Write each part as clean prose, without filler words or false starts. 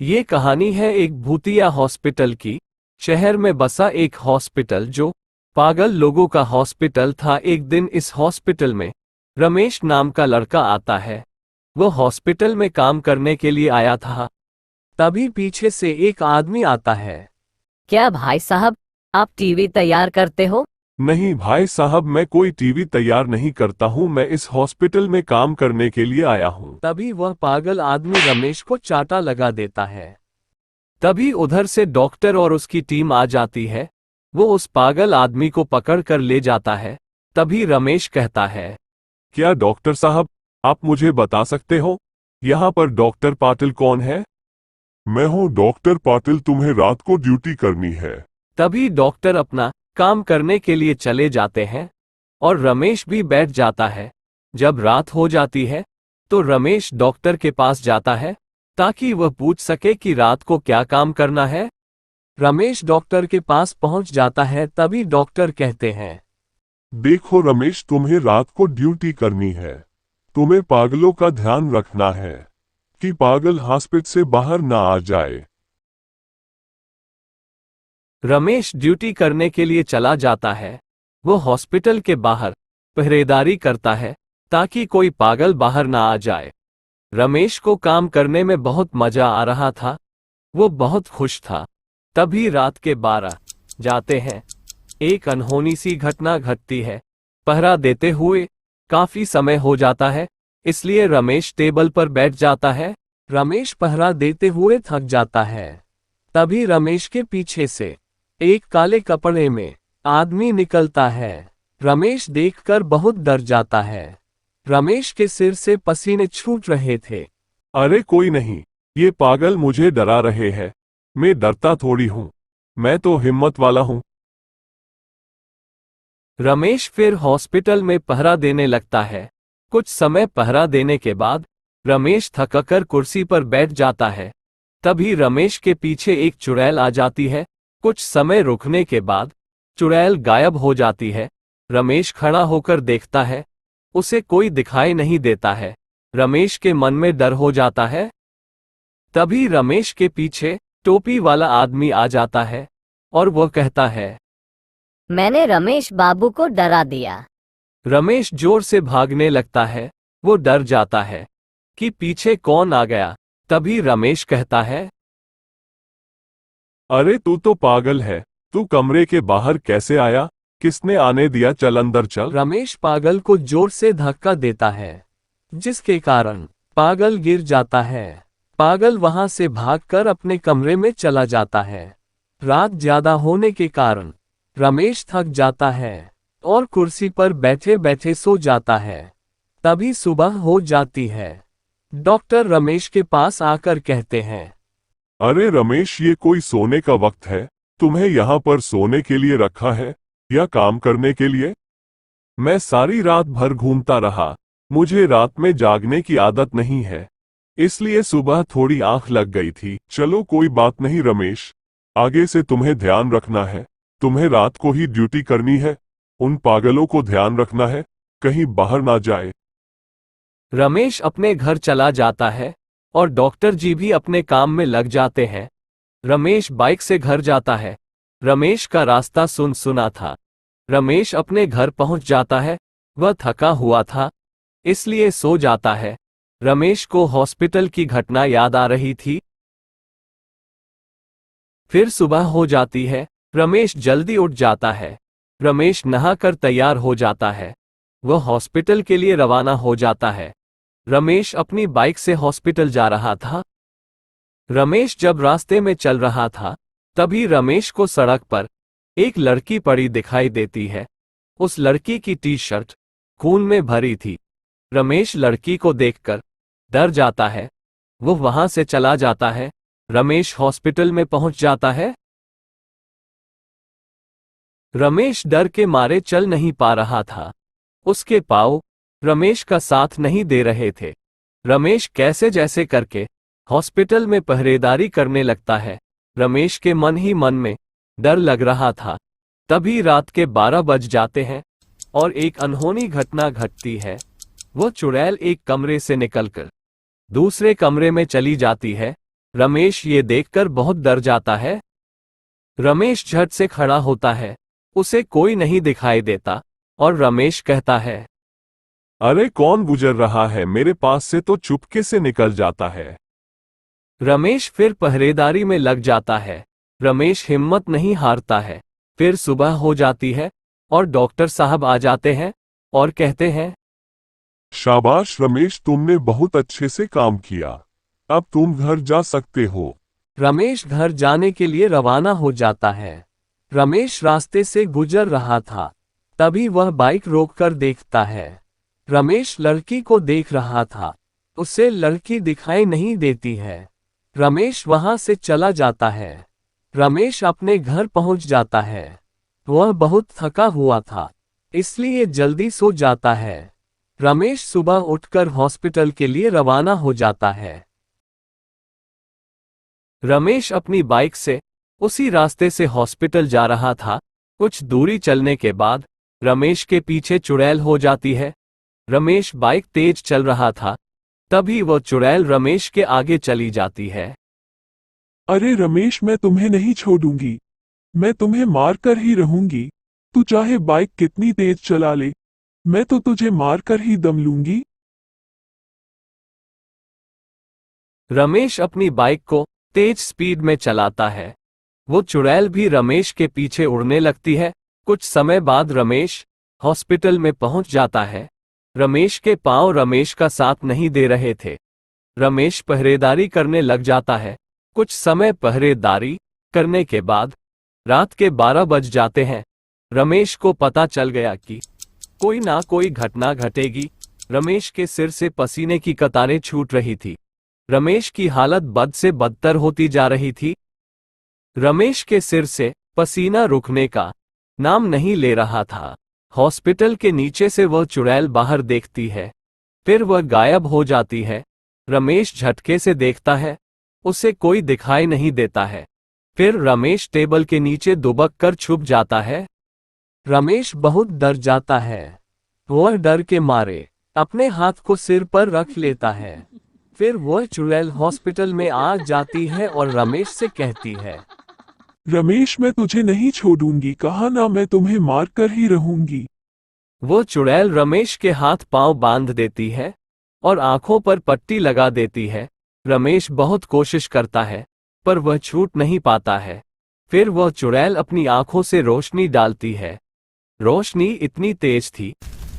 ये कहानी है एक भूतिया हॉस्पिटल की। शहर में बसा एक हॉस्पिटल जो पागल लोगों का हॉस्पिटल था। एक दिन इस हॉस्पिटल में रमेश नाम का लड़का आता है। वो हॉस्पिटल में काम करने के लिए आया था। तभी पीछे से एक आदमी आता है। क्या भाई साहब, आप टीवी तैयार करते हो? नहीं भाई साहब, मैं कोई टीवी तैयार नहीं करता हूँ। मैं इस हॉस्पिटल में काम करने के लिए आया हूँ। तभी वह पागल आदमी रमेश को चाटा लगा देता है। तभी उधर से डॉक्टर और उसकी टीम आ जाती है। वो उस पागल आदमी को पकड़ कर ले जाता है। तभी रमेश कहता है, क्या डॉक्टर साहब, आप मुझे बता सकते हो यहाँ पर डॉक्टर पाटिल कौन है? मैं हूँ डॉक्टर पाटिल, तुम्हें रात को ड्यूटी करनी है। तभी डॉक्टर अपना काम करने के लिए चले जाते हैं और रमेश भी बैठ जाता है। जब रात हो जाती है तो रमेश डॉक्टर के पास जाता है ताकि वह पूछ सके कि रात को क्या काम करना है। रमेश डॉक्टर के पास पहुंच जाता है। तभी डॉक्टर कहते हैं, देखो रमेश, तुम्हें रात को ड्यूटी करनी है। तुम्हें पागलों का ध्यान रखना है कि पागल हॉस्पिटल से बाहर ना आ जाए। रमेश ड्यूटी करने के लिए चला जाता है। वो हॉस्पिटल के बाहर पहरेदारी करता है ताकि कोई पागल बाहर ना आ जाए। रमेश को काम करने में बहुत मजा आ रहा था। वो बहुत खुश था। तभी रात के 12 जाते हैं। एक अनहोनी सी घटना घटती है। पहरा देते हुए काफी समय हो जाता है, इसलिए रमेश टेबल पर बैठ जाता है। रमेश पहरा देते हुए थक जाता है। तभी रमेश के पीछे से एक काले कपड़े में आदमी निकलता है। रमेश देखकर बहुत डर जाता है। रमेश के सिर से पसीने छूट रहे थे। अरे कोई नहीं, ये पागल मुझे डरा रहे हैं। मैं डरता थोड़ी हूँ, मैं तो हिम्मत वाला हूँ। रमेश फिर हॉस्पिटल में पहरा देने लगता है। कुछ समय पहरा देने के बाद रमेश थककर कुर्सी पर बैठ जाता है। तभी रमेश के पीछे एक चुड़ैल आ जाती है। कुछ समय रुकने के बाद चुड़ैल गायब हो जाती है। रमेश खड़ा होकर देखता है, उसे कोई दिखाई नहीं देता है। रमेश के मन में डर हो जाता है। तभी रमेश के पीछे टोपी वाला आदमी आ जाता है और वह कहता है, मैंने रमेश बाबू को डरा दिया। रमेश जोर से भागने लगता है। वो डर जाता है कि पीछे कौन आ गया। तभी रमेश कहता है, अरे तू तो पागल है, तू कमरे के बाहर कैसे आया? किसने आने दिया? चल अंदर चल। रमेश पागल को जोर से धक्का देता है, जिसके कारण पागल गिर जाता है। पागल वहां से भागकर अपने कमरे में चला जाता है। रात ज्यादा होने के कारण रमेश थक जाता है और कुर्सी पर बैठे बैठे सो जाता है। तभी सुबह हो जाती है। डॉक्टर रमेश के पास आकर कहते हैं, अरे रमेश, ये कोई सोने का वक्त है? तुम्हें यहाँ पर सोने के लिए रखा है या काम करने के लिए? मैं सारी रात भर घूमता रहा, मुझे रात में जागने की आदत नहीं है, इसलिए सुबह थोड़ी आंख लग गई थी। चलो कोई बात नहीं रमेश, आगे से तुम्हें ध्यान रखना है। तुम्हें रात को ही ड्यूटी करनी है। उन पागलों को ध्यान रखना है, कहीं बाहर ना जाए। रमेश अपने घर चला जाता है और डॉक्टर जी भी अपने काम में लग जाते हैं। रमेश बाइक से घर जाता है। रमेश का रास्ता सुनसुना था। रमेश अपने घर पहुंच जाता है। वह थका हुआ था, इसलिए सो जाता है। रमेश को हॉस्पिटल की घटना याद आ रही थी। फिर सुबह हो जाती है। रमेश जल्दी उठ जाता है। रमेश नहाकर तैयार हो जाता है। वह हॉस्पिटल के लिए रवाना हो जाता है। रमेश अपनी बाइक से हॉस्पिटल जा रहा था। रमेश जब रास्ते में चल रहा था, तभी रमेश को सड़क पर एक लड़की पड़ी दिखाई देती है। उस लड़की की टी शर्ट खून में भरी थी। रमेश लड़की को देखकर डर जाता है। वो वहां से चला जाता है। रमेश हॉस्पिटल में पहुंच जाता है। रमेश डर के मारे चल नहीं पा रहा था। उसके पाँव रमेश का साथ नहीं दे रहे थे। रमेश कैसे जैसे करके हॉस्पिटल में पहरेदारी करने लगता है। रमेश के मन ही मन में डर लग रहा था। तभी रात के 12 बज जाते हैं और एक अनहोनी घटना घटती है। वो चुड़ैल एक कमरे से निकलकर दूसरे कमरे में चली जाती है। रमेश ये देखकर बहुत डर जाता है। रमेश झट से खड़ा होता है, उसे कोई नहीं दिखाई देता, और रमेश कहता है, अरे कौन गुजर रहा है मेरे पास से तो चुपके से निकल जाता है। रमेश फिर पहरेदारी में लग जाता है। रमेश हिम्मत नहीं हारता है। फिर सुबह हो जाती है और डॉक्टर साहब आ जाते हैं और कहते हैं, शाबाश रमेश, तुमने बहुत अच्छे से काम किया, अब तुम घर जा सकते हो। रमेश घर जाने के लिए रवाना हो जाता है। रमेश रास्ते से गुजर रहा था, तभी वह बाइक रोककर देखता है। रमेश लड़की को देख रहा था, उसे लड़की दिखाई नहीं देती है। रमेश वहां से चला जाता है। रमेश अपने घर पहुंच जाता है। वह बहुत थका हुआ था, इसलिए जल्दी सो जाता है। रमेश सुबह उठकर हॉस्पिटल के लिए रवाना हो जाता है। रमेश अपनी बाइक से उसी रास्ते से हॉस्पिटल जा रहा था। कुछ दूरी चलने के बाद रमेश के पीछे चुड़ैल हो जाती है। रमेश बाइक तेज चल रहा था, तभी वह चुड़ैल रमेश के आगे चली जाती है। अरे रमेश, मैं तुम्हें नहीं छोड़ूंगी, मैं तुम्हें मार कर ही रहूंगी। तू चाहे बाइक कितनी तेज चला ले, मैं तो तुझे मार कर ही दम लूंगी। रमेश अपनी बाइक को तेज स्पीड में चलाता है। वो चुड़ैल भी रमेश के पीछे उड़ने लगती है। कुछ समय बाद रमेश हॉस्पिटल में पहुंच जाता है। रमेश के पांव रमेश का साथ नहीं दे रहे थे। रमेश पहरेदारी करने लग जाता है। कुछ समय पहरेदारी करने के बाद रात के 12 बज जाते हैं। रमेश को पता चल गया कि कोई ना कोई घटना घटेगी। रमेश के सिर से पसीने की कतारें छूट रही थी। रमेश की हालत बद से बदतर होती जा रही थी। रमेश के सिर से पसीना रुकने का नाम नहीं ले रहा था। हॉस्पिटल के नीचे से वह चुड़ैल बाहर देखती है, फिर वह गायब हो जाती है। रमेश झटके से देखता है, उसे कोई दिखाई नहीं देता है। फिर रमेश टेबल के नीचे दुबक कर छुप जाता है। रमेश बहुत डर जाता है। वह डर के मारे अपने हाथ को सिर पर रख लेता है। फिर वह चुड़ैल हॉस्पिटल में आ जाती है और रमेश से कहती है, रमेश, मैं तुझे नहीं छोड़ूंगी, कहा ना मैं तुम्हें मार कर ही रहूंगी। वो चुड़ैल रमेश के हाथ पांव बांध देती है और आंखों पर पट्टी लगा देती है। रमेश बहुत कोशिश करता है, पर वह छूट नहीं पाता है। फिर वह चुड़ैल अपनी आंखों से रोशनी डालती है। रोशनी इतनी तेज थी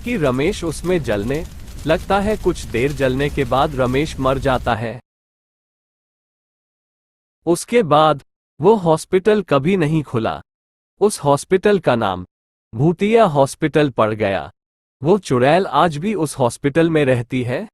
कि रमेश उसमें जलने लगता है। कुछ देर जलने के बाद रमेश मर जाता है। उसके बाद वो हॉस्पिटल कभी नहीं खुला। उस हॉस्पिटल का नाम भूतिया हॉस्पिटल पड़ गया। वो चुड़ैल आज भी उस हॉस्पिटल में रहती है।